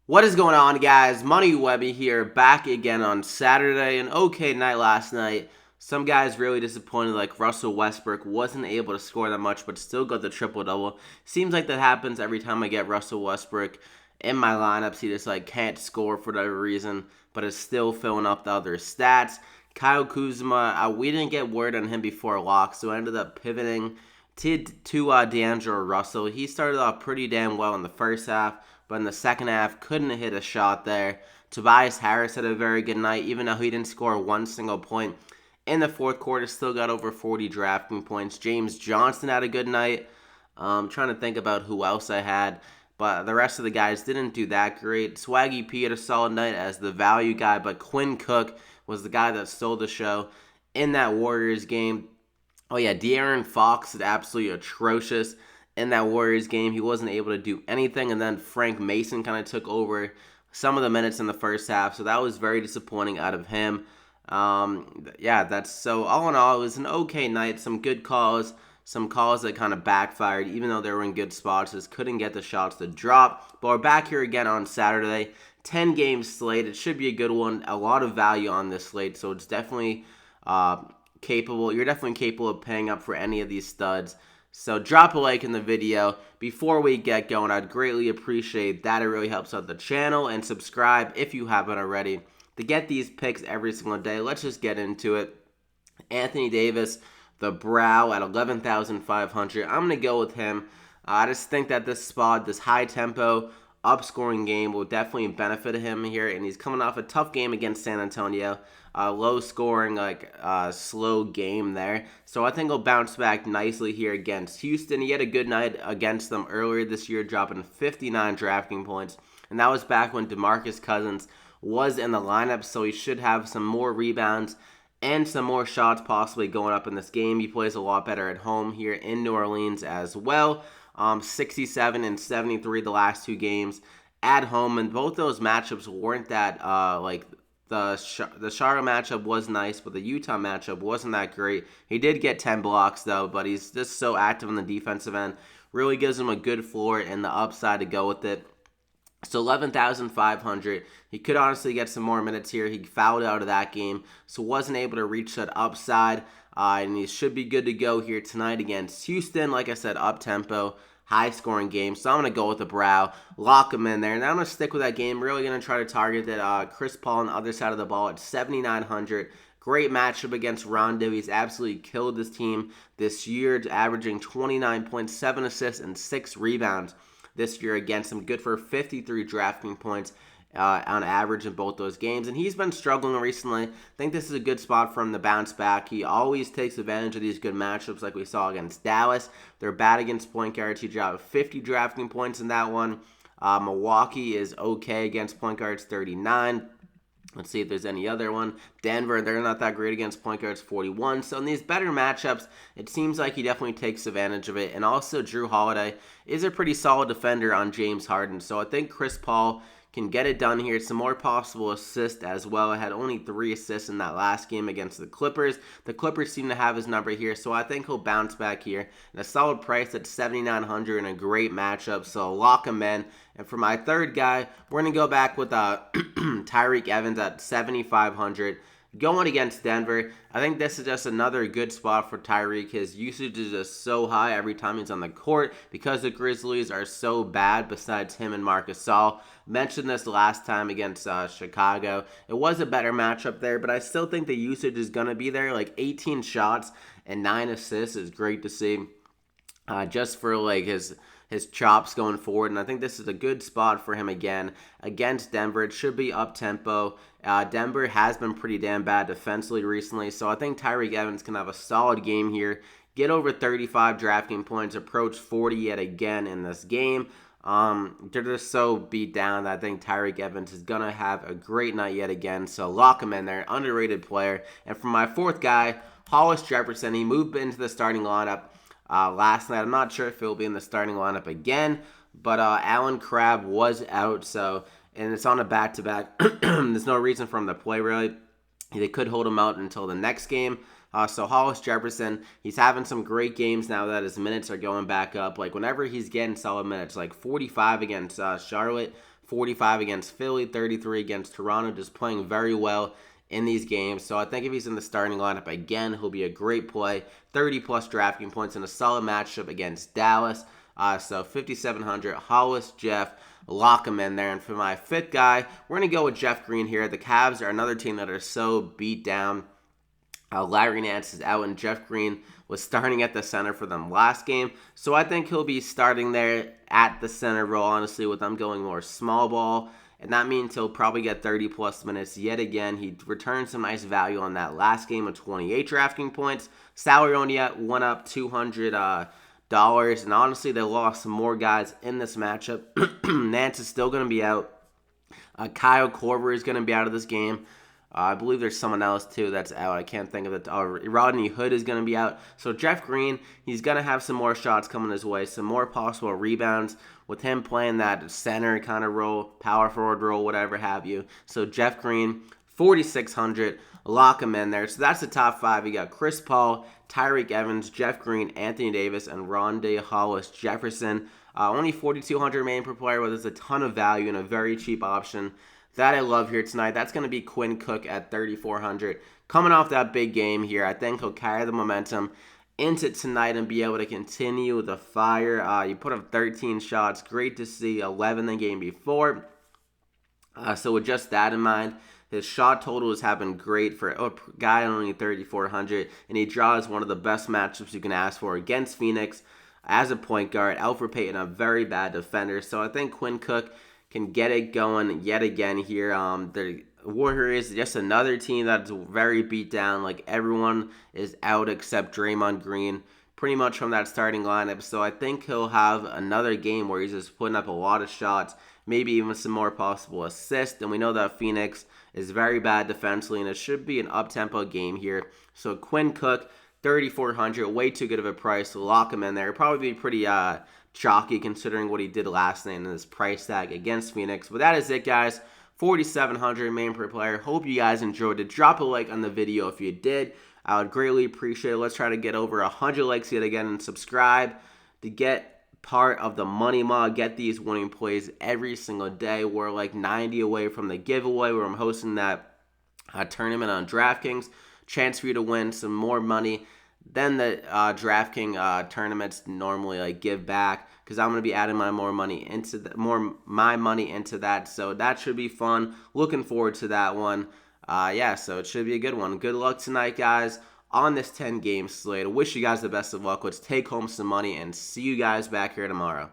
What is going on, guys? Money Webby here, back again on Saturday. An okay night last night. Some guys really disappointed, like Russell Westbrook wasn't able to score that much, but still got the triple-double. Seems like that happens every time I get Russell Westbrook in my lineups. He just can't score for whatever reason, but is still filling up the other stats. Kyle Kuzma, we didn't get word on him before lock, so I ended up pivoting to D'Angelo Russell. He started off pretty damn well in the first half, but in the second half, couldn't hit a shot there. Tobias Harris had a very good night, even though he didn't score one single point. In the fourth quarter, still got over 40 drafting points. James Johnson had a good night. Trying to think about who else I had, but the rest of the guys didn't do that great. Swaggy P had a solid night as the value guy, but Quinn Cook was the guy that stole the show in that Warriors game. Oh yeah, De'Aaron Fox is absolutely atrocious in that Warriors game. He wasn't able to do anything, and then Frank Mason kind of took over some of the minutes in the first half, so that was very disappointing out of him. Yeah, that's so all in all, it was an okay night. Some good calls, some calls that kind of backfired, even though they were in good spots, just couldn't get the shots to drop. But we're back here again on Saturday. 10-game slate. It should be a good one. A lot of value on this slate, so it's definitely capable. You're definitely capable of paying up for any of these studs. So drop a like in the video before we get going. I'd greatly appreciate that. It really helps out the channel. And subscribe if you haven't already to get these picks every single day. Let's just get into it. Anthony Davis, the brow at 11,500. I'm going to go with him. I just think that this spot, this high tempo, upscoring game will definitely benefit him here, and he's coming off a tough game against San Antonio. Low scoring, slow game there. So I think he'll bounce back nicely here against Houston. He had a good night against them earlier this year, dropping 59 drafting points, and that was back when DeMarcus Cousins was in the lineup, so he should have some more rebounds and some more shots possibly going up in this game. He plays a lot better at home here in New Orleans as well. 67 and 73 the last two games at home, and both those matchups weren't that the Charlotte matchup was nice, but the Utah matchup wasn't that great. He did get 10 blocks though, but he's just so active on the defensive end. Really gives him a good floor and the upside to go with it. So 11,500. He could honestly get some more minutes here. He fouled out of that game, so wasn't able to reach that upside. And he should be good to go here tonight against Houston. Like I said, up-tempo, high-scoring game. So I'm going to go with the brow, lock him in there. And I'm going to stick with that game. Really going to try to target that Chris Paul on the other side of the ball at 7,900. Great matchup against Rondo. He's absolutely killed this team this year, averaging 29.7 assists and 6 rebounds this year against him. Good for 53 drafting points on average in both those games. And he's been struggling recently. I think this is a good spot for him to bounce back. He always takes advantage of these good matchups like we saw against Dallas. They're bad against point guards. He dropped 50 drafting points in that one. Milwaukee is okay against point guards, 39. Let's see if there's any other one. Denver, they're not that great against point guards, 41. So in these better matchups, it seems like he definitely takes advantage of it. And also, Drew Holiday is a pretty solid defender on James Harden. So I think Chris Paul can get it done here. Some more possible assists as well. I had only 3 assists in that last game against the Clippers. The Clippers seem to have his number here, so I think he'll bounce back here. And a solid price at 7,900 and a great matchup, so lock him in. And for my third guy, we're going to go back with Tyreke Evans at 7,500. Going against Denver, I think this is just another good spot for Tyreke. His usage is just so high every time he's on the court because the Grizzlies are so bad besides him and Marcus Gasol. Mentioned this last time against Chicago. It was a better matchup there, but I still think the usage is going to be there. 18 shots and 9 assists is great to see just for his chops going forward, and I think this is a good spot for him again against Denver. It should be up-tempo. Denver has been pretty damn bad defensively recently, so I think Tyreke Evans can have a solid game here, get over 35 drafting points, approach 40 yet again in this game. They're just so beat down that I think Tyreke Evans is going to have a great night yet again, so lock him in there, underrated player. And for my fourth guy, Hollis Jefferson, he moved into the starting lineup last night. I'm not sure if he'll be in the starting lineup again, but Allen Crabbe was out, and it's on a back-to-back. There's no reason for him to play, really. They could hold him out until the next game. So Hollis Jefferson, he's having some great games now that his minutes are going back up. Whenever he's getting solid minutes, 45 against Charlotte, 45 against Philly, 33 against Toronto, just playing very well in these games. So I think if he's in the starting lineup again, he'll be a great play. 30 plus DraftKings points in a solid matchup against Dallas. So 5,700, Hollis, Jeff, lock him in there. And for my fifth guy, we're going to go with Jeff Green here. The Cavs are another team that are so beat down. Larry Nance is out, and Jeff Green was starting at the center for them last game. So I think he'll be starting there at the center role, honestly, with them going more small ball. And that means he'll probably get 30-plus minutes yet again. He returned some nice value on that last game of 28 DraftKings points. Salary only went up $200. And honestly, they lost some more guys in this matchup. Nance is still going to be out. Kyle Korver is going to be out of this game. I believe there's someone else, too, that's out. I can't think of it. Rodney Hood is going to be out. So Jeff Green, he's going to have some more shots coming his way, some more possible rebounds with him playing that center kind of role, power forward role, whatever have you. So Jeff Green, 4,600, lock him in there. So that's the top five. You got Chris Paul, Tyreek Evans, Jeff Green, Anthony Davis, and Rondé Hollis Jefferson. Only 4,200 remaining per player, but there's a ton of value and a very cheap option that I love here tonight. That's going to be Quinn Cook at 3,400. Coming off that big game here, I think he'll carry the momentum into tonight and be able to continue the fire. You put up 13 shots. Great to see. 11 the game before. So with just that in mind, his shot totals have been great for a guy only 3,400, and he draws one of the best matchups you can ask for against Phoenix as a point guard. Elfrid Payton, a very bad defender. So I think Quinn Cook can get it going yet again here. The Warriors, just another team that's very beat down. Like, everyone is out except Draymond Green, pretty much from that starting lineup. So I think he'll have another game where he's just putting up a lot of shots, maybe even some more possible assists. And we know that Phoenix is very bad defensively, and it should be an up-tempo game here. So Quinn Cook, 3,400, way too good of a price to lock him in there. It'll probably be pretty chalky considering what he did last night in his price tag against Phoenix. But that is it, guys. 4,700 remaining per player. Hope you guys enjoyed it. Drop a like on the video if you did. I would greatly appreciate it. Let's try to get over 100 likes yet again, and subscribe to get part of the Money Mug. Get these winning plays every single day. We're like 90 away from the giveaway where I'm hosting that tournament on DraftKings. Chance for you to win some more money than the DraftKings tournaments normally like give back, because I'm going to be adding my money into that. So that should be fun. Looking forward to that one. Yeah, so it should be a good one. Good luck tonight, guys, on this 10-game slate. I wish you guys the best of luck. Let's take home some money and see you guys back here tomorrow.